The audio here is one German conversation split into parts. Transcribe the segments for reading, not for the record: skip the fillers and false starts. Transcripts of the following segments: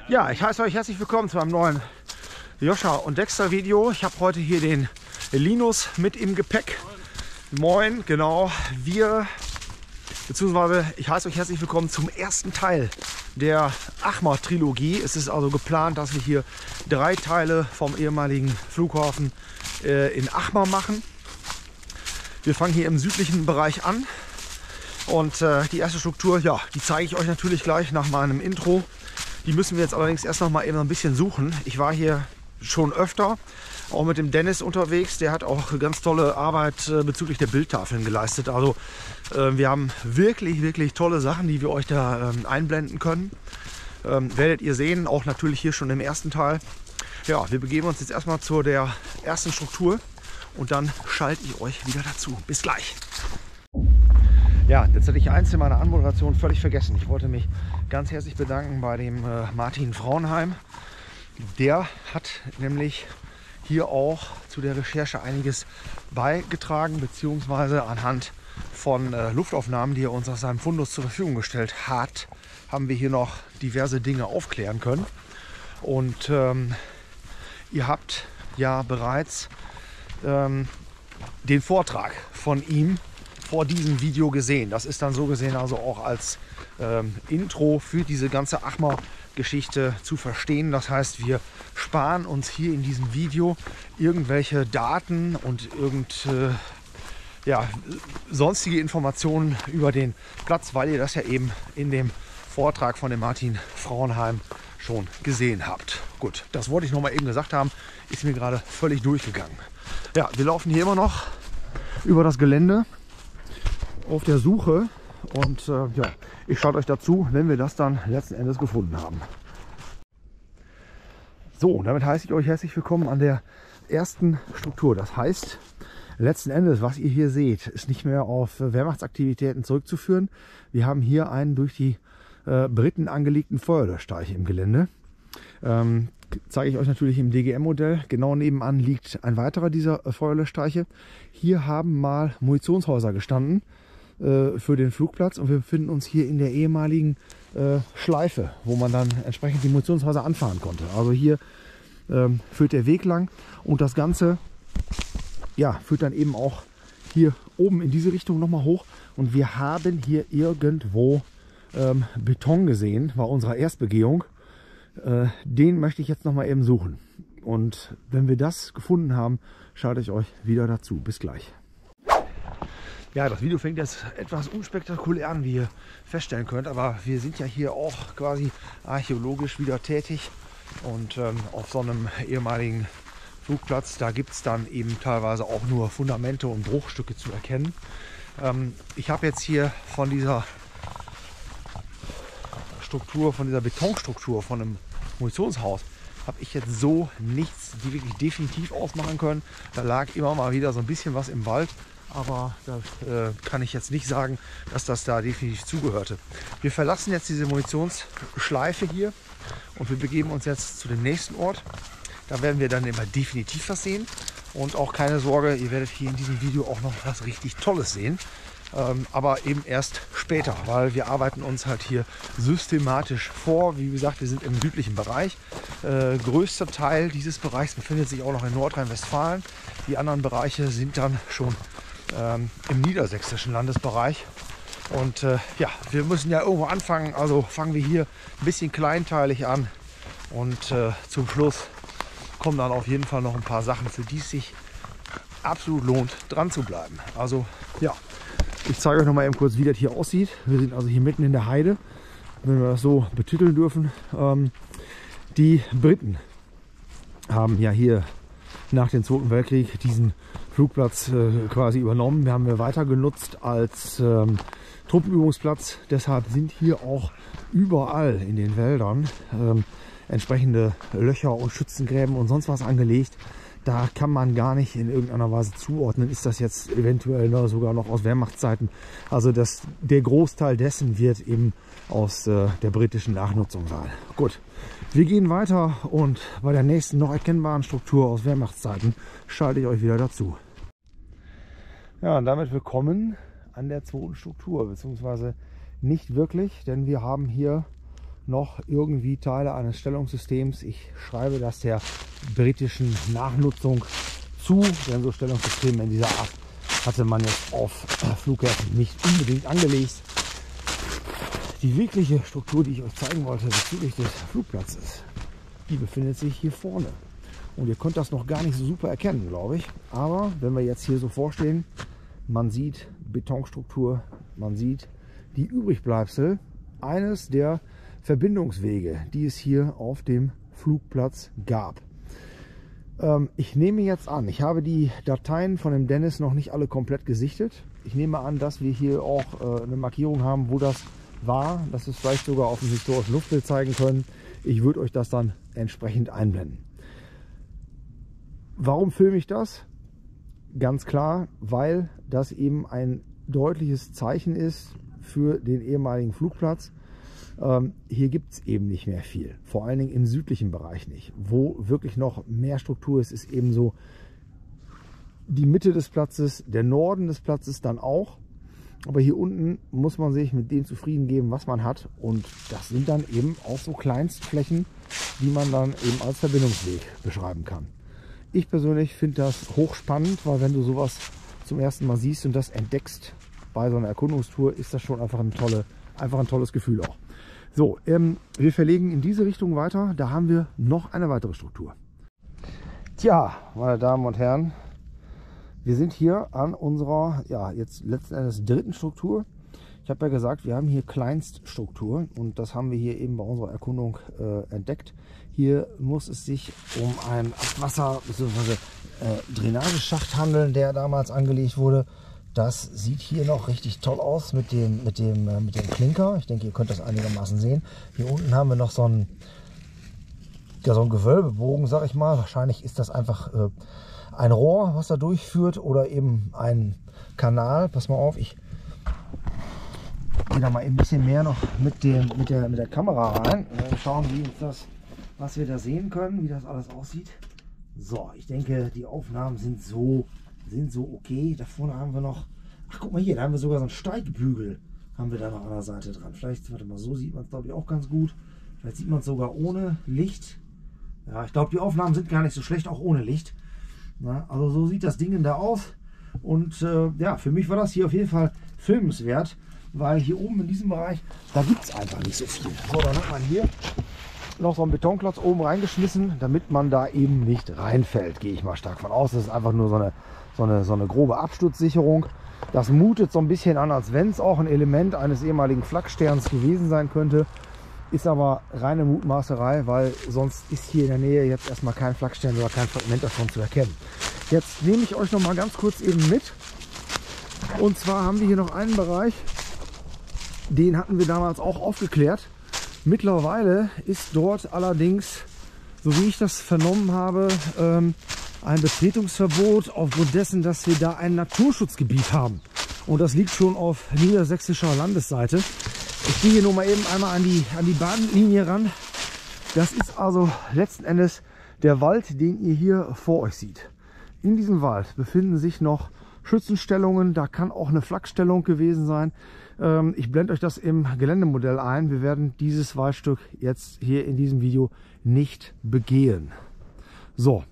Ja, ich heiße euch herzlich willkommen zu einem neuen Joscha und Dexter Video. Ich habe heute hier den Linus mit im Gepäck. Moin, genau. Ich heiße euch herzlich willkommen zum ersten Teil der Achmar-Trilogie. Es ist also geplant, dass wir hier 3 Teile vom ehemaligen Flughafen in Achmar machen. Wir fangen hier im südlichen Bereich an. Und die erste Struktur, ja, die zeige ich euch natürlich gleich nach meinem Intro. Die müssen wir jetzt allerdings erst noch mal eben ein bisschen suchen. Ich war hier schon öfter, auch mit dem Dennis unterwegs. Der hat auch ganz tolle Arbeit bezüglich der Bildtafeln geleistet. Also wir haben wirklich, wirklich tolle Sachen, die wir euch da einblenden können. Werdet ihr sehen, auch natürlich hier schon im ersten Teil. Ja, wir begeben uns jetzt erstmal zu der ersten Struktur und dann schalte ich euch wieder dazu. Bis gleich. Ja, jetzt hatte ich eins in meiner Anmoderation völlig vergessen. Ich wollte mich ganz herzlich bedanken bei dem Martin Frauenheim. Der hat nämlich hier auch zu der Recherche einiges beigetragen, beziehungsweise anhand von Luftaufnahmen, die er uns aus seinem Fundus zur Verfügung gestellt hat, haben wir hier noch diverse Dinge aufklären können. Und ihr habt ja bereits den Vortrag von ihm vor diesem Video gesehen. Das ist dann so gesehen also auch als Intro für diese ganze Achmar-Geschichte zu verstehen. Das heißt, wir sparen uns hier in diesem Video irgendwelche Daten und sonstige Informationen über den Platz, weil ihr das ja eben in dem Vortrag von dem Martin Frauenheim schon gesehen habt. Gut, das wollte ich noch mal eben gesagt haben, ist mir gerade völlig durchgegangen. Ja, wir laufen hier immer noch über das Gelände auf der Suche und ja, ich schaue euch dazu, wenn wir das dann letzten Endes gefunden haben. So, damit heiße ich euch herzlich willkommen an der ersten Struktur. Das heißt, letzten Endes, was ihr hier seht, ist nicht mehr auf Wehrmachtsaktivitäten zurückzuführen. Wir haben hier einen durch die Briten angelegten Feuerlöschteich im Gelände. Zeige ich euch natürlich im DGM-Modell. Genau nebenan liegt ein weiterer dieser Feuerlöschteiche. Hier haben mal Munitionshäuser gestanden für den Flugplatz und wir befinden uns hier in der ehemaligen Schleife, wo man dann entsprechend die Munitionshäuser anfahren konnte. Also hier führt der Weg lang und das Ganze führt dann eben auch hier oben in diese Richtung nochmal hoch und wir haben hier irgendwo Beton gesehen bei unserer Erstbegehung. Den möchte ich jetzt noch mal eben suchen und wenn wir das gefunden haben, schalte ich euch wieder dazu. Bis gleich. Ja, das Video fängt jetzt etwas unspektakulär an, wie ihr feststellen könnt, aber wir sind ja hier auch quasi archäologisch wieder tätig und auf so einem ehemaligen Flugplatz, da gibt es dann eben teilweise auch nur Fundamente und Bruchstücke zu erkennen. Ich habe jetzt hier von dieser Struktur, von dieser Betonstruktur, von einem Munitionshaus, habe ich jetzt so nichts die wirklich definitiv ausmachen können. Da lag immer mal wieder so ein bisschen was im Wald. Aber da kann ich jetzt nicht sagen, dass das da definitiv zugehörte. Wir verlassen jetzt diese Munitionsschleife hier und wir begeben uns jetzt zu dem nächsten Ort. Da werden wir dann immer definitiv was sehen. Und auch keine Sorge, ihr werdet hier in diesem Video auch noch was richtig Tolles sehen. Aber eben erst später, weil wir arbeiten uns halt hier systematisch vor. Wie gesagt, wir sind im südlichen Bereich. Größter Teil dieses Bereichs befindet sich auch noch in Nordrhein-Westfalen. Die anderen Bereiche sind dann schon im niedersächsischen Landesbereich. Und ja, wir müssen ja irgendwo anfangen, also fangen wir hier ein bisschen kleinteilig an und zum Schluss kommen dann auf jeden Fall noch ein paar Sachen, für die es sich absolut lohnt, dran zu bleiben. Also ja, ich zeige euch noch mal eben kurz, wie das hier aussieht. Wir sind also hier mitten in der Heide, wenn wir das so betiteln dürfen. Die Briten haben ja hier nach dem Zweiten Weltkrieg diesen Flugplatz quasi übernommen. Wir haben weiter genutzt als Truppenübungsplatz. Deshalb sind hier auch überall in den Wäldern entsprechende Löcher und Schützengräben und sonst was angelegt. Da kann man gar nicht in irgendeiner Weise zuordnen, ist das jetzt eventuell sogar noch aus Wehrmachtszeiten. Also der Großteil dessen wird eben aus der britischen Nachnutzung sein. Gut, wir gehen weiter und bei der nächsten noch erkennbaren Struktur aus Wehrmachtszeiten schalte ich euch wieder dazu. Ja, und damit willkommen an der zweiten Struktur, beziehungsweise nicht wirklich, denn wir haben hier noch irgendwie Teile eines Stellungssystems. Ich schreibe das der britischen Nachnutzung zu, denn so Stellungssysteme in dieser Art hatte man jetzt auf Flughäfen nicht unbedingt angelegt. Die wirkliche Struktur, die ich euch zeigen wollte bezüglich des Flugplatzes, die befindet sich hier vorne. Und ihr könnt das noch gar nicht so super erkennen, glaube ich. Aber wenn wir jetzt hier so vorstehen, man sieht Betonstruktur, man sieht die Übrigbleibsel eines der Verbindungswege, die es hier auf dem Flugplatz gab. Ich nehme jetzt an, ich habe die Dateien von dem Dennis noch nicht alle komplett gesichtet. Ich nehme an, dass wir hier auch eine Markierung haben, wo das war, dass wir es vielleicht sogar auf dem historischen Luftbild zeigen können. Ich würde euch das dann entsprechend einblenden. Warum filme ich das? Ganz klar, weil das eben ein deutliches Zeichen ist für den ehemaligen Flugplatz. Hier gibt es eben nicht mehr viel, vor allen Dingen im südlichen Bereich nicht. Wo wirklich noch mehr Struktur ist, ist eben so die Mitte des Platzes, der Norden des Platzes dann auch. Aber hier unten muss man sich mit dem zufrieden geben, was man hat. Und das sind dann eben auch so Kleinstflächen, die man dann eben als Verbindungsweg beschreiben kann. Ich persönlich finde das hochspannend, weil wenn du sowas zum ersten Mal siehst und das entdeckst bei so einer Erkundungstour, ist das schon einfach ein tolles Gefühl auch. So, wir verlegen in diese Richtung weiter. Da haben wir noch eine weitere Struktur. Tja, meine Damen und Herren, wir sind hier an unserer, ja, jetzt letzten Endes dritten Struktur. Ich habe ja gesagt, wir haben hier Kleinststruktur und das haben wir hier eben bei unserer Erkundung entdeckt. Hier muss es sich um einen Abwasser- bzw. Drainageschacht handeln, der damals angelegt wurde. Das sieht hier noch richtig toll aus mit dem Klinker. Ich denke, ihr könnt das einigermaßen sehen. Hier unten haben wir noch so einen Gewölbebogen, sag ich mal. Wahrscheinlich ist das einfach ein Rohr, was da durchführt oder eben ein Kanal. Pass mal auf, ich gehe da mal ein bisschen mehr noch mit der Kamera rein. Schauen, was wir da sehen können, wie das alles aussieht. So, ich denke, die Aufnahmen sind so okay. Da vorne haben wir noch, ach guck mal hier, da haben wir sogar so einen Steigbügel, haben wir da noch an der Seite dran. Vielleicht, warte mal, so sieht man es glaube ich auch ganz gut. Vielleicht sieht man es sogar ohne Licht. Ja, ich glaube, die Aufnahmen sind gar nicht so schlecht, auch ohne Licht. Na, also so sieht das Ding da aus. Und ja, für mich war das hier auf jeden Fall filmenswert, weil hier oben in diesem Bereich, da gibt es einfach nicht so viel. So, dann hat man hier noch so einen Betonklotz oben reingeschmissen, damit man da eben nicht reinfällt, gehe ich mal stark von aus. Das ist einfach nur so eine grobe Absturzsicherung. Das mutet so ein bisschen an, als wenn es auch ein Element eines ehemaligen Flaksterns gewesen sein könnte. Ist aber reine Mutmaßerei, weil sonst ist hier in der Nähe jetzt erstmal kein Flakstern oder kein Fragment davon zu erkennen. Jetzt nehme ich euch noch mal ganz kurz eben mit. Und zwar haben wir hier noch einen Bereich, den hatten wir damals auch aufgeklärt. Mittlerweile ist dort allerdings, so wie ich das vernommen habe, ein Betretungsverbot aufgrund dessen, dass wir da ein Naturschutzgebiet haben. Und das liegt schon auf niedersächsischer Landesseite. Ich gehe hier nur mal eben einmal an die Bahnlinie ran. Das ist also letzten Endes der Wald, den ihr hier vor euch seht. In diesem Wald befinden sich noch Schützenstellungen. Da kann auch eine Flakstellung gewesen sein. Ich blende euch das im Geländemodell ein. Wir werden dieses Waldstück jetzt hier in diesem Video nicht begehen. So,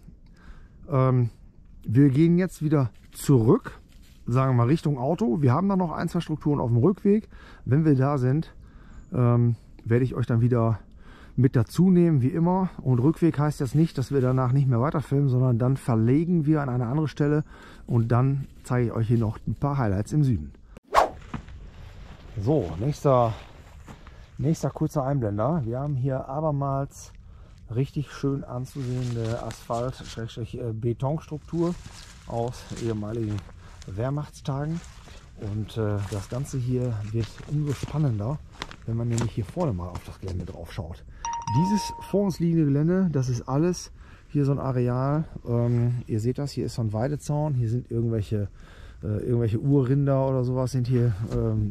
wir gehen jetzt wieder zurück, sagen wir mal Richtung Auto. Wir haben da noch ein, zwei Strukturen auf dem Rückweg. Wenn wir da sind, werde ich euch dann wieder mit dazu nehmen, wie immer. Und Rückweg heißt jetzt nicht, dass wir danach nicht mehr weiterfilmen, sondern dann verlegen wir an eine andere Stelle und dann zeige ich euch hier noch ein paar Highlights im Süden. So, nächster kurzer Einblender. Wir haben hier abermals richtig schön anzusehende Asphalt-Betonstruktur aus ehemaligen Wehrmachtstagen. Und das Ganze hier wird umso spannender, wenn man nämlich hier vorne mal auf das Gelände drauf schaut. Dieses vor uns liegende Gelände, das ist alles hier so ein Areal. Ihr seht das, hier ist so ein Weidezaun, hier sind irgendwelche Urrinder oder sowas sind hier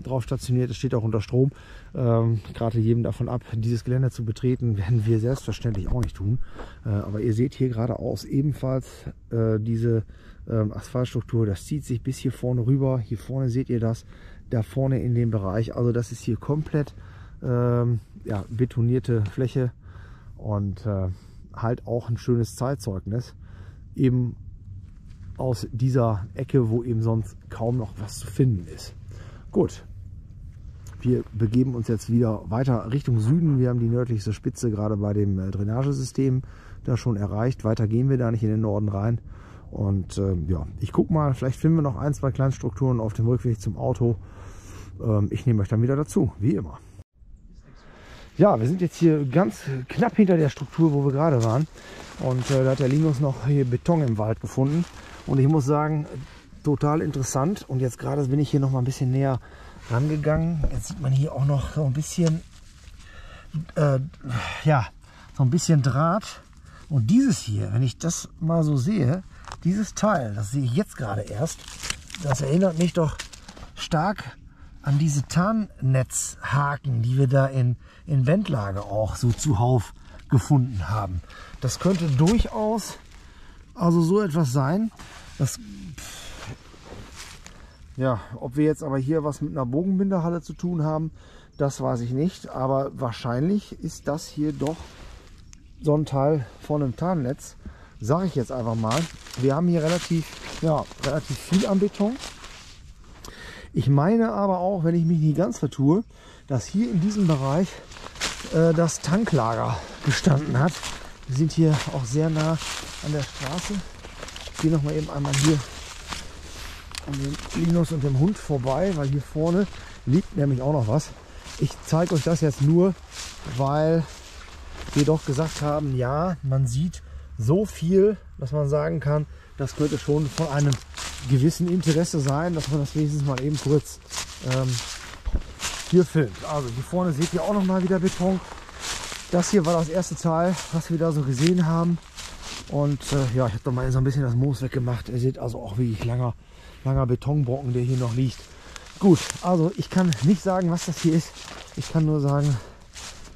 drauf stationiert. Es steht auch unter Strom. Ich rate jedem davon ab, dieses Gelände zu betreten, werden wir selbstverständlich auch nicht tun. Aber ihr seht hier geradeaus ebenfalls diese Asphaltstruktur. Das zieht sich bis hier vorne rüber. Hier vorne seht ihr das, da vorne in dem Bereich. Also das ist hier komplett ja, betonierte Fläche und halt auch ein schönes Zeitzeugnis, eben aus dieser Ecke, wo eben sonst kaum noch was zu finden ist. Gut, wir begeben uns jetzt wieder weiter Richtung Süden. Wir haben die nördlichste Spitze gerade bei dem Drainagesystem da schon erreicht. Weiter gehen wir da nicht in den Norden rein. Und ja, ich gucke mal, vielleicht finden wir noch ein, zwei Kleinstrukturen auf dem Rückweg zum Auto. Ich nehme euch dann wieder dazu, wie immer. Ja, wir sind jetzt hier ganz knapp hinter der Struktur, wo wir gerade waren. Und da hat der Linus noch hier Beton im Wald gefunden. Und ich muss sagen, total interessant. Und jetzt gerade bin ich hier noch mal ein bisschen näher rangegangen. Jetzt sieht man hier auch noch so ein bisschen, ja, so ein bisschen Draht. Und dieses hier, wenn ich das mal so sehe, dieses Teil, das sehe ich jetzt gerade erst, das erinnert mich doch stark an diese Tarnnetzhaken, die wir da in Wendlage auch so zuhauf gefunden haben. Das könnte durchaus also so etwas sein. Das, ja, ob wir jetzt aber hier was mit einer Bogenbinderhalle zu tun haben, das weiß ich nicht. Aber wahrscheinlich ist das hier doch so ein Teil von einem Tarnnetz, sage ich jetzt einfach mal. Wir haben hier relativ viel am Beton. Ich meine aber auch, wenn ich mich nicht ganz vertue, dass hier in diesem Bereich das Tanklager gestanden hat. Wir sind hier auch sehr nah an der Straße. Ich gehe noch mal eben einmal hier an den Linus und dem Hund vorbei, weil hier vorne liegt nämlich auch noch was. Ich zeige euch das jetzt nur, weil wir doch gesagt haben, ja, man sieht so viel, dass man sagen kann, das könnte schon von einem gewissen Interesse sein, dass man das wenigstens mal eben kurz hier filmt. Also hier vorne seht ihr auch noch mal wieder Beton. Das hier war das erste Teil, was wir da so gesehen haben. Und ja, ich habe da mal so ein bisschen das Moos weggemacht. Ihr seht also auch wirklich langer Betonbrocken, der hier noch liegt. Gut, also ich kann nicht sagen, was das hier ist. Ich kann nur sagen,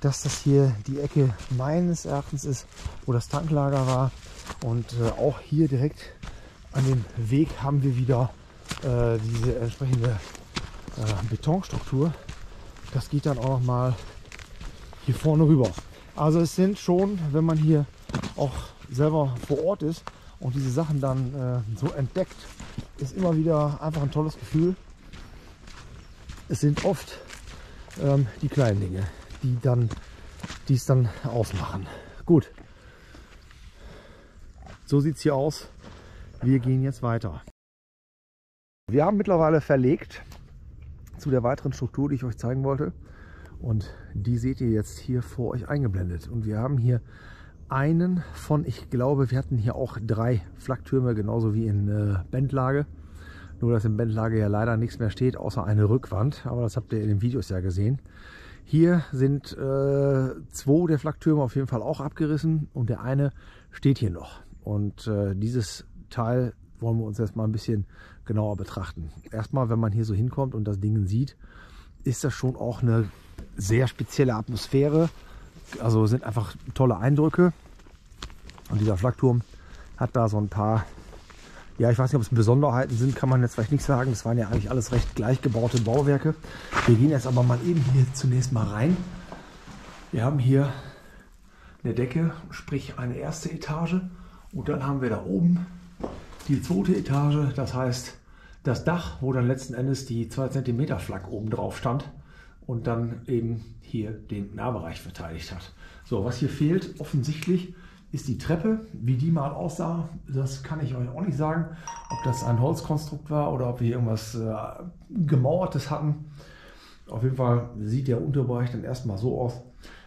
dass das hier die Ecke meines Erachtens ist, wo das Tanklager war. Und auch hier direkt an dem Weg haben wir wieder diese entsprechende Betonstruktur. Das geht dann auch noch mal hier vorne rüber. Also es sind schon, wenn man hier auch selber vor Ort ist und diese Sachen dann so entdeckt, ist immer wieder einfach ein tolles Gefühl. Es sind oft die kleinen Dinge, die es dann ausmachen. Gut, so sieht es hier aus. Wir gehen jetzt weiter. Wir haben mittlerweile verlegt zu der weiteren Struktur, die ich euch zeigen wollte. Und die seht ihr jetzt hier vor euch eingeblendet. Und wir haben hier einen von, ich glaube, wir hatten hier auch 3 Flaktürme, genauso wie in Bendlage. Nur, dass in Bendlage ja leider nichts mehr steht, außer eine Rückwand. Aber das habt ihr in den Videos ja gesehen. Hier sind 2 der Flaktürme auf jeden Fall auch abgerissen. Und der eine steht hier noch. Und dieses Teil wollen wir uns jetzt mal ein bisschen genauer betrachten. Erstmal, wenn man hier so hinkommt und das Ding sieht, ist das schon auch eine sehr spezielle Atmosphäre. Also sind einfach tolle Eindrücke. Und dieser Flakturm hat da so ein paar, ja, ich weiß nicht, ob es Besonderheiten sind, kann man jetzt vielleicht nicht sagen. Das waren ja eigentlich alles recht gleich gebaute Bauwerke. Wir gehen jetzt aber mal eben hier zunächst mal rein. Wir haben hier eine Decke, sprich eine erste Etage. Und dann haben wir da oben die zweite Etage. Das heißt, das Dach, wo dann letzten Endes die 2 cm Flak oben drauf stand und dann eben hier den Nahbereich verteidigt hat. So, was hier fehlt offensichtlich ist die Treppe. Wie die mal aussah, das kann ich euch auch nicht sagen. Ob das ein Holzkonstrukt war oder ob wir hier irgendwas Gemauertes hatten. Auf jeden Fall sieht der Unterbereich dann erstmal so aus.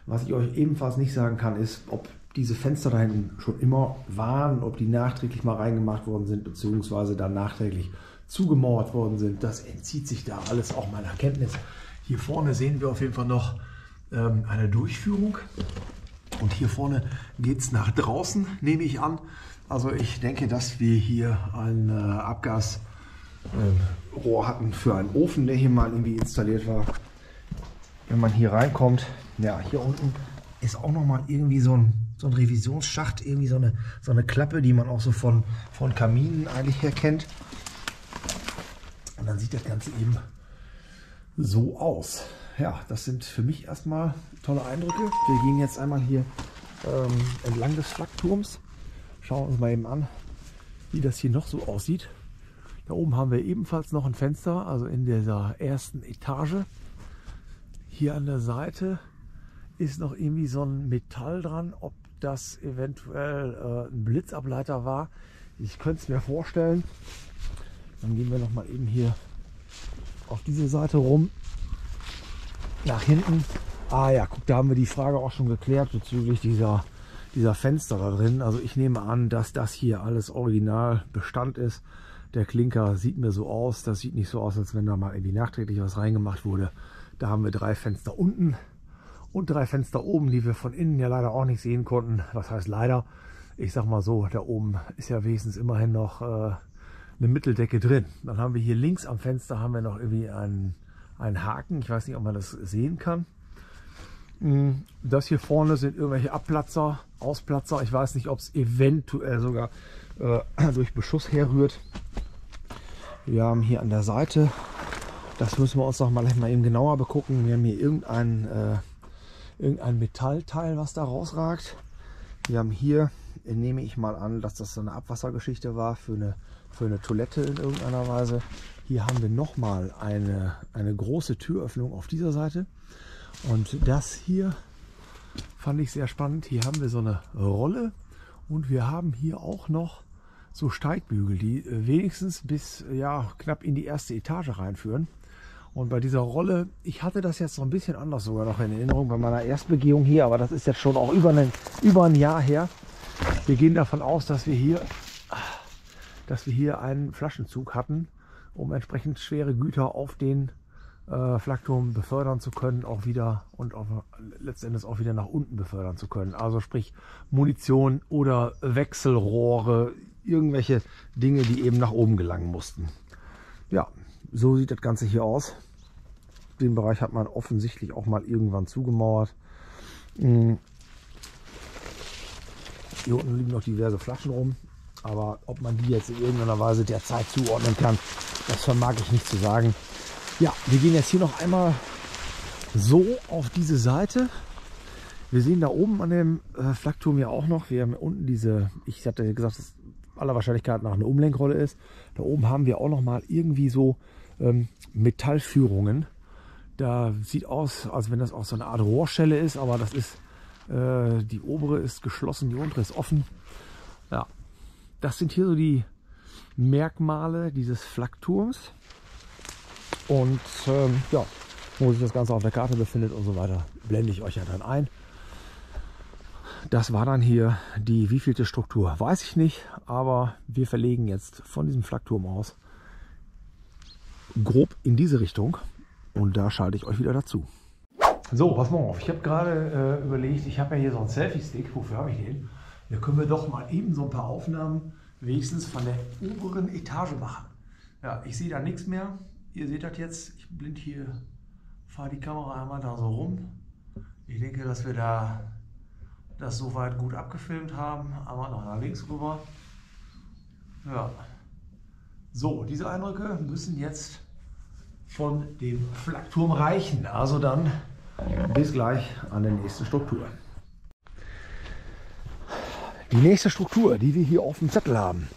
Was ich euch ebenfalls nicht sagen kann, ist, ob diese Fenster da hinten schon immer waren, ob die nachträglich mal reingemacht worden sind, beziehungsweise dann nachträglich zugemauert worden sind. Das entzieht sich da alles auch meiner Kenntnis. Hier vorne sehen wir auf jeden Fall noch eine Durchführung. Und hier vorne geht es nach draußen, nehme ich an. Also ich denke, dass wir hier ein Abgasrohr hatten für einen Ofen, der hier mal irgendwie installiert war. Wenn man hier reinkommt, ja, hier unten ist auch noch mal irgendwie so ein Revisionsschacht, irgendwie so eine Klappe, die man auch so von Kaminen eigentlich her kennt. Und dann sieht das Ganze eben so aus. ja, das sind für mich erstmal tolle Eindrücke. Wir gehen jetzt einmal hier entlang des Flakturms. Schauen uns mal eben an, wie das hier noch so aussieht. Da oben haben wir ebenfalls noch ein Fenster, also in dieser ersten Etage. Hier an der Seite ist noch irgendwie so ein Metall dran, ob das eventuell ein Blitzableiter war. Ich könnte es mir vorstellen. Dann gehen wir noch mal eben hier auf diese Seite rum. Nach hinten. Ah ja, guck, da haben wir die Frage auch schon geklärt bezüglich dieser Fenster da drin. Also ich nehme an, dass das hier alles original Bestand ist. Der Klinker sieht mir so aus. Das sieht nicht so aus, als wenn da mal irgendwie nachträglich was reingemacht wurde. Da haben wir 3 Fenster unten und 3 Fenster oben, die wir von innen ja leider auch nicht sehen konnten. Was heißt leider? Ich sag mal so, da oben ist ja wenigstens immerhin noch eine Mitteldecke drin. Dann haben wir hier links am Fenster haben wir noch irgendwie einen Haken. Ich weiß nicht, ob man das sehen kann. Das hier vorne sind irgendwelche Abplatzer, Ausplatzer. Ich weiß nicht, ob es eventuell sogar durch Beschuss herrührt. Wir haben hier an der Seite, das müssen wir uns noch mal eben genauer begucken. Wir haben hier irgendein Metallteil, was da rausragt. Wir haben hier, nehme ich mal an, dass das so eine Abwassergeschichte war für eine Toilette in irgendeiner Weise. Hier haben wir noch mal eine große Türöffnung auf dieser Seite. Und das hier fand ich sehr spannend. Hier haben wir so eine Rolle und wir haben hier auch noch so Steigbügel, die wenigstens bis knapp in die erste Etage reinführen. Und bei dieser Rolle, ich hatte das jetzt so ein bisschen anders sogar noch in Erinnerung bei meiner Erstbegehung hier, aber das ist jetzt schon auch über ein Jahr her. Wir gehen davon aus, dass wir hier einen Flaschenzug hatten, um entsprechend schwere Güter auf den Flakturm befördern zu können, auch wieder und letztendlich auch wieder nach unten befördern zu können. Also sprich Munition oder Wechselrohre, irgendwelche Dinge, die eben nach oben gelangen mussten. Ja, so sieht das Ganze hier aus. Den Bereich hat man offensichtlich auch mal irgendwann zugemauert. Hier unten liegen noch diverse Flaschen rum, aber ob man die jetzt in irgendeiner Weise der Zeit zuordnen kann, das vermag ich nicht zu sagen. Ja, wir gehen jetzt hier noch einmal so auf diese Seite. Wir sehen da oben an dem Flakturm ja auch noch, wir haben unten diese, ich hatte gesagt, dass aller Wahrscheinlichkeit nach eine Umlenkrolle ist. Da oben haben wir auch noch mal irgendwie so Metallführungen. Da sieht aus, als wenn das auch so eine Art Rohrschelle ist, aber das ist, die obere ist geschlossen, die untere ist offen. Ja, das sind hier so die Merkmale dieses Flakturms. Und ja, wo sich das Ganze auf der Karte befindet und so weiter, blende ich euch ja dann ein. Das war dann hier die wievielte Struktur, weiß ich nicht, aber wir verlegen jetzt von diesem Flakturm aus grob in diese Richtung und da schalte ich euch wieder dazu. So, pass mal auf, ich habe gerade überlegt, ich habe ja hier so einen Selfie-Stick, wofür habe ich den? Hier können wir doch mal eben so ein paar Aufnahmen wenigstens von der oberen Etage machen. Ja, ich sehe da nichts mehr. Ihr seht das jetzt, ich blind hier, fahre die Kamera einmal da so rum. Ich denke, dass wir da das soweit gut abgefilmt haben. Einmal noch nach links rüber. Ja. So, diese Eindrücke müssen jetzt von dem Flakturm reichen. Also dann bis gleich an der nächsten Struktur. Die nächste Struktur, die wir hier auf dem Zettel haben,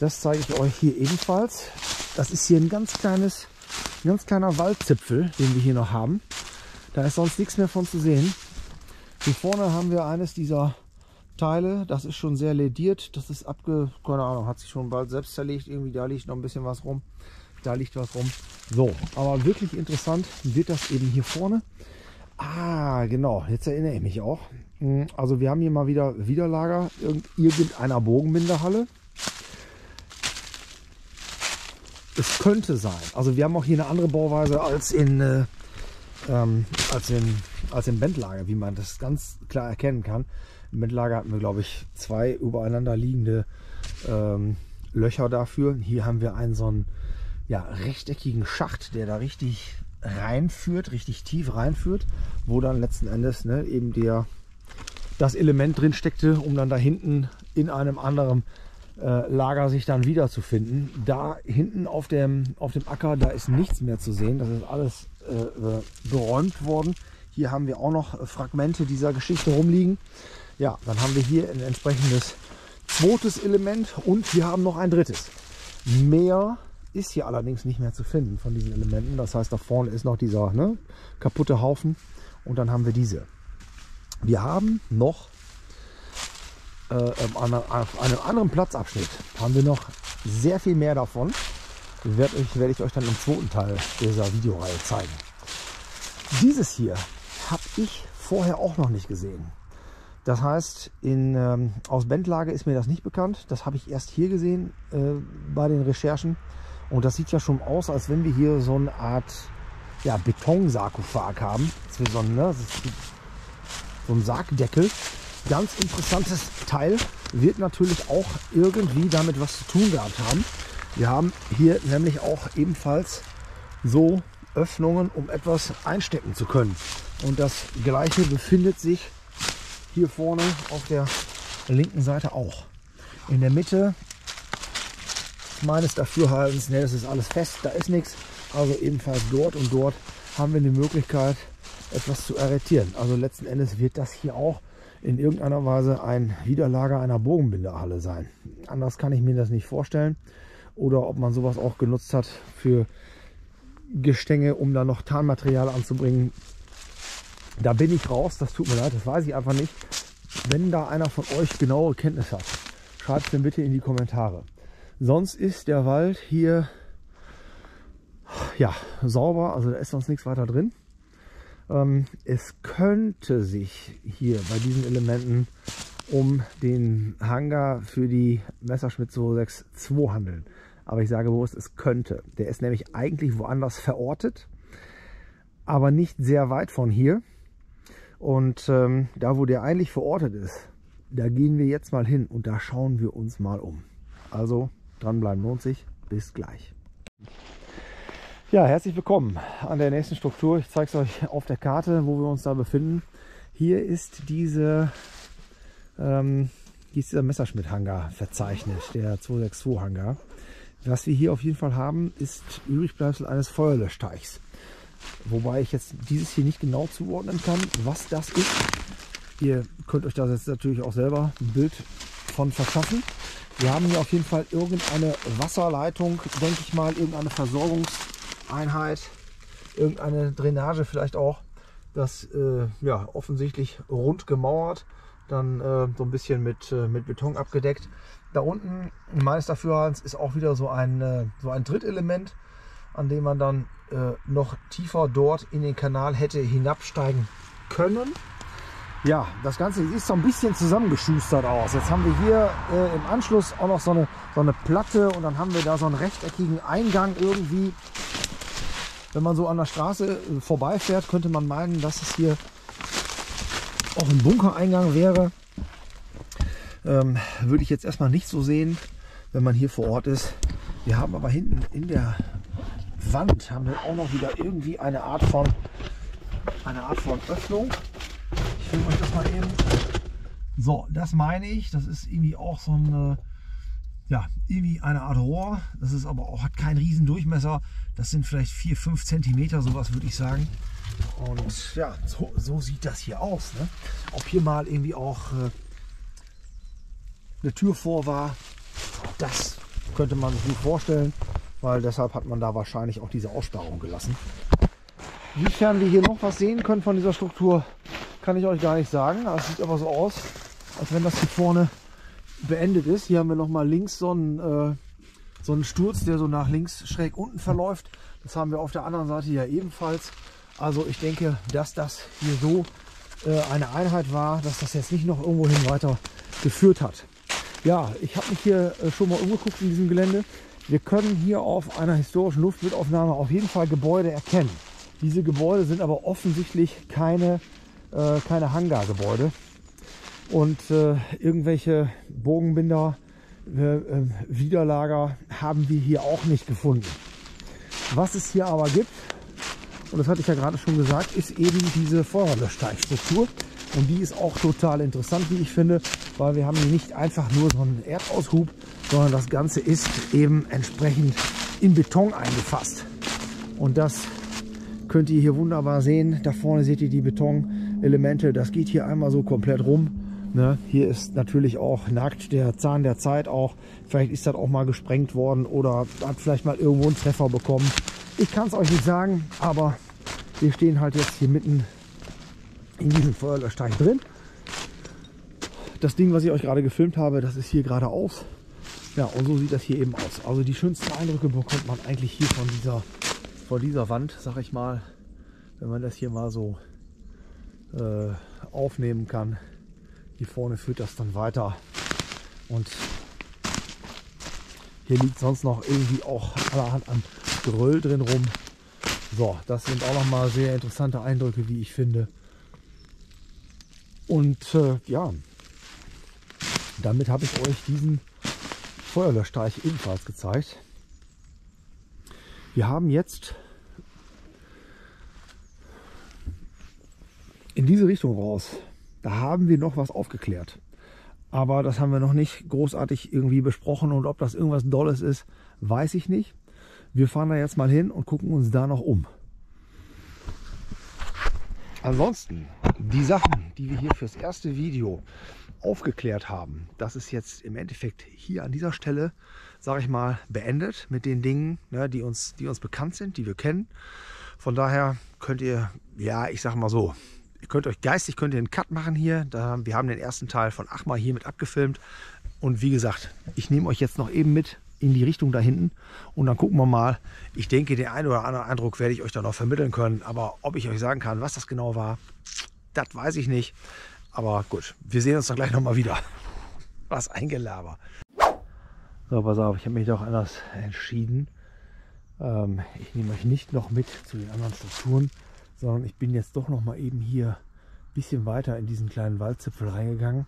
das zeige ich euch hier ebenfalls. Das ist hier ein ganz kleiner Waldzipfel, den wir hier noch haben. Da ist sonst nichts mehr von zu sehen. Hier vorne haben wir eines dieser Teile. Das ist schon sehr lediert. Das ist keine Ahnung, hat sich schon bald selbst zerlegt. Irgendwie da liegt noch ein bisschen was rum. Da liegt was rum. So, aber wirklich interessant wird das eben hier vorne. Ah, genau. Jetzt erinnere ich mich auch. Also wir haben hier mal wieder Widerlager irgendeiner Bogenbinderhalle. Es könnte sein. Also wir haben auch hier eine andere Bauweise als im Bendlager, wie man das ganz klar erkennen kann. Im Bendlager hatten wir, glaube ich, 2 übereinander liegende Löcher dafür. Hier haben wir einen so einen rechteckigen Schacht, der da richtig reinführt, richtig tief reinführt, wo dann letzten Endes eben das Element drin steckte, um dann da hinten in einem anderen Lager sich dann wiederzufinden. Da hinten auf dem Acker, da ist nichts mehr zu sehen. Das ist alles beräumt worden. Hier haben wir auch noch Fragmente dieser Geschichte rumliegen. Ja, dann haben wir hier ein entsprechendes zweites Element und wir haben noch ein drittes. Mehr ist hier allerdings nicht mehr zu finden von diesen Elementen. Das heißt, da vorne ist noch dieser kaputte Haufen und dann haben wir diese. Wir haben noch auf einem anderen Platzabschnitt haben wir noch sehr viel mehr davon. Werde ich euch dann im zweiten Teil dieser Videoreihe zeigen. Dieses hier habe ich vorher auch noch nicht gesehen. Das heißt, aus Bendlage ist mir das nicht bekannt. Das habe ich erst hier gesehen bei den Recherchen. Und das sieht ja schon aus, als wenn wir hier so eine Art Betonsarkophag haben. Das ist so ein Sargdeckel. Ganz interessantes Teil. Wird natürlich auch irgendwie damit was zu tun gehabt haben. Wir haben hier nämlich auch ebenfalls so Öffnungen, um etwas einstecken zu können. Und das gleiche befindet sich hier vorne auf der linken Seite auch. In der Mitte meines Dafürhaltens, das ist alles fest, da ist nichts. Also ebenfalls dort und dort haben wir die Möglichkeit, etwas zu arretieren. Also letzten Endes wird das hier auch in irgendeiner Weise ein Widerlager einer Bogenbinderhalle sein. Anders kann ich mir das nicht vorstellen. Oder ob man sowas auch genutzt hat für Gestänge, um da noch Tarnmaterial anzubringen. Da bin ich raus, das tut mir leid, das weiß ich einfach nicht. Wenn da einer von euch genaue Kenntnis hat, schreibt es mir bitte in die Kommentare. Sonst ist der Wald hier sauber, also da ist sonst nichts weiter drin. Es könnte sich hier bei diesen Elementen um den Hangar für die Messerschmitt 262 handeln. Aber ich sage bewusst, es könnte. Der ist nämlich eigentlich woanders verortet, aber nicht sehr weit von hier. Und da, wo der eigentlich verortet ist, da gehen wir jetzt mal hin und da schauen wir uns mal um. Also dranbleiben lohnt sich. Bis gleich. Ja, herzlich willkommen an der nächsten Struktur. Ich zeige es euch auf der Karte, wo wir uns da befinden. Hier ist dieser Messerschmitt-Hangar verzeichnet, der 262-Hangar. Was wir hier auf jeden Fall haben, ist Übrigbleibsel eines Feuerlöschteichs. Wobei ich jetzt dieses hier nicht genau zuordnen kann, was das ist. Ihr könnt euch da jetzt natürlich auch selber ein Bild von verschaffen. Wir haben hier auf jeden Fall irgendeine Wasserleitung, denke ich mal, irgendeine Versorgungseinheit, irgendeine Drainage vielleicht auch. Das offensichtlich rund gemauert, dann so ein bisschen mit Beton abgedeckt. Da unten meines Dafürhaltens ist auch wieder so ein Drittelement, an dem man dann noch tiefer dort in den Kanal hätte hinabsteigen können. Ja, das Ganze sieht so ein bisschen zusammengeschustert aus. Jetzt haben wir hier im Anschluss auch noch so eine Platte und dann haben wir da so einen rechteckigen Eingang irgendwie. Wenn man so an der Straße vorbeifährt, könnte man meinen, dass es hier auch ein Bunkereingang wäre. Würde ich jetzt erstmal nicht so sehen, wenn man hier vor Ort ist. Wir haben aber hinten in der Wand haben wir auch noch wieder irgendwie eine Art von Öffnung. Ich filme euch das mal eben. So, das meine ich. Das ist irgendwie auch so irgendwie eine Art Rohr. Das ist aber auch, hat keinen riesen Durchmesser. Das sind vielleicht 4-5 cm, sowas würde ich sagen. Und ja, so sieht das hier aus. Ne? Ob hier mal irgendwie auch eine Tür vor war, das könnte man sich gut vorstellen, weil deshalb hat man da wahrscheinlich auch diese Aussparung gelassen. Inwiefern wir hier noch was sehen können von dieser Struktur, kann ich euch gar nicht sagen. Es sieht aber so aus, als wenn das hier vorne beendet ist. Hier haben wir noch mal links so einen Sturz, der so nach links schräg unten verläuft. Das haben wir auf der anderen Seite ja ebenfalls. Also ich denke, dass das hier so eine Einheit war, dass das jetzt nicht noch irgendwohin weiter geführt hat. Ja, ich habe mich hier schon mal umgeguckt in diesem Gelände. Wir können hier auf einer historischen Luftbildaufnahme auf jeden Fall Gebäude erkennen. Diese Gebäude sind aber offensichtlich keine Hangargebäude. Und irgendwelche Bogenbinder, Widerlager haben wir hier auch nicht gefunden. Was es hier aber gibt, und das hatte ich ja gerade schon gesagt, ist eben diese Feuerlöschteichstruktur. Und die ist auch total interessant, wie ich finde, weil wir haben hier nicht einfach nur so einen Erdaushub, sondern das Ganze ist eben entsprechend in Beton eingefasst. Und das könnt ihr hier wunderbar sehen. Da vorne seht ihr die Betonelemente. Das geht hier einmal so komplett rum. Ne? Hier ist natürlich auch nackt der Zahn der Zeit auch. Vielleicht ist das auch mal gesprengt worden oder hat vielleicht mal irgendwo einen Treffer bekommen. Ich kann es euch nicht sagen, aber wir stehen halt jetzt hier mitten in diesem Feuerlöschteich drin. Das Ding, was ich euch gerade gefilmt habe, das ist hier geradeaus. Ja, und so sieht das hier eben aus. Also die schönsten Eindrücke bekommt man eigentlich hier von dieser Wand, sag ich mal, wenn man das hier mal so aufnehmen kann. Hier vorne führt das dann weiter und hier liegt sonst noch irgendwie auch allerhand an Geröll drin rum. So, das sind auch noch mal sehr interessante Eindrücke, wie ich finde. Und ja, damit habe ich euch diesen Feuerlöschteich ebenfalls gezeigt. Wir haben jetzt in diese Richtung raus, da haben wir noch was aufgeklärt. Aber das haben wir noch nicht großartig irgendwie besprochen und ob das irgendwas Dolles ist, weiß ich nicht. Wir fahren da jetzt mal hin und gucken uns da noch um. Ansonsten, die Sachen, die wir hier fürs erste Video aufgeklärt haben, das ist jetzt im Endeffekt hier an dieser Stelle, sage ich mal, beendet mit den Dingen, ne, die uns bekannt sind, die wir kennen. Von daher könnt ihr, ja, ich sage mal so, ihr könnt euch geistig einen Cut machen hier. Wir haben den ersten Teil von Achmar hier mit abgefilmt. Und wie gesagt, ich nehme euch jetzt noch eben mit in die Richtung da hinten. Und dann gucken wir mal. Ich denke, den einen oder anderen Eindruck werde ich euch dann noch vermitteln können. Aber ob ich euch sagen kann, was das genau war, das weiß ich nicht. Aber gut, wir sehen uns dann gleich nochmal wieder. Was ein Gelaber. So, pass auf, ich habe mich doch anders entschieden. Ich nehme euch nicht noch mit zu den anderen Strukturen, sondern ich bin jetzt doch noch mal eben hier ein bisschen weiter in diesen kleinen Waldzipfel reingegangen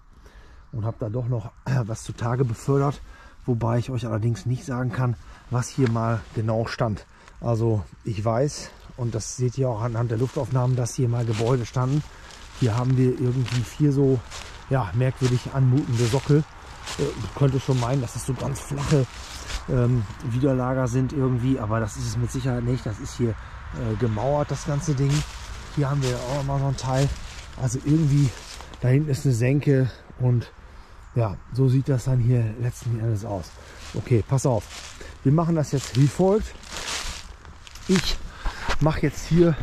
und habe da doch noch was zutage befördert, wobei ich euch allerdings nicht sagen kann, was hier mal genau stand. Also ich weiß, und das seht ihr auch anhand der Luftaufnahmen, dass hier mal Gebäude standen. Hier haben wir irgendwie 4 so, ja, merkwürdig anmutende Sockel. Könnte schon meinen, dass das so ganz flache Widerlager sind irgendwie, aber das ist es mit Sicherheit nicht. Das ist hier gemauert, das ganze Ding. Hier haben wir auch mal so ein Teil. Also irgendwie, da hinten ist eine Senke und ja, so sieht das dann hier letzten Endes aus. Okay, pass auf. Wir machen das jetzt wie folgt. Ich mache jetzt hier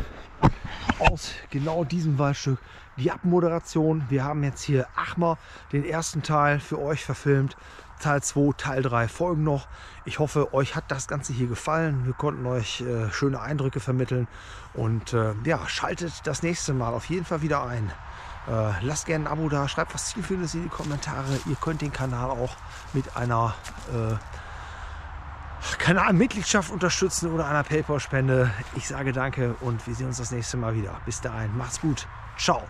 aus genau diesem Waldstück die Abmoderation. Wir haben jetzt hier Achmar, den ersten Teil für euch verfilmt. Teil 2, Teil 3 folgen noch. Ich hoffe, euch hat das Ganze hier gefallen. Wir konnten euch schöne Eindrücke vermitteln. Und ja, schaltet das nächste Mal auf jeden Fall wieder ein. Lasst gerne ein Abo da, schreibt was Zielführendes in die Kommentare. Ihr könnt den Kanal auch mit einer Kanalmitgliedschaft unterstützen oder einer PayPal-Spende. Ich sage danke und wir sehen uns das nächste Mal wieder. Bis dahin, macht's gut. Ciao.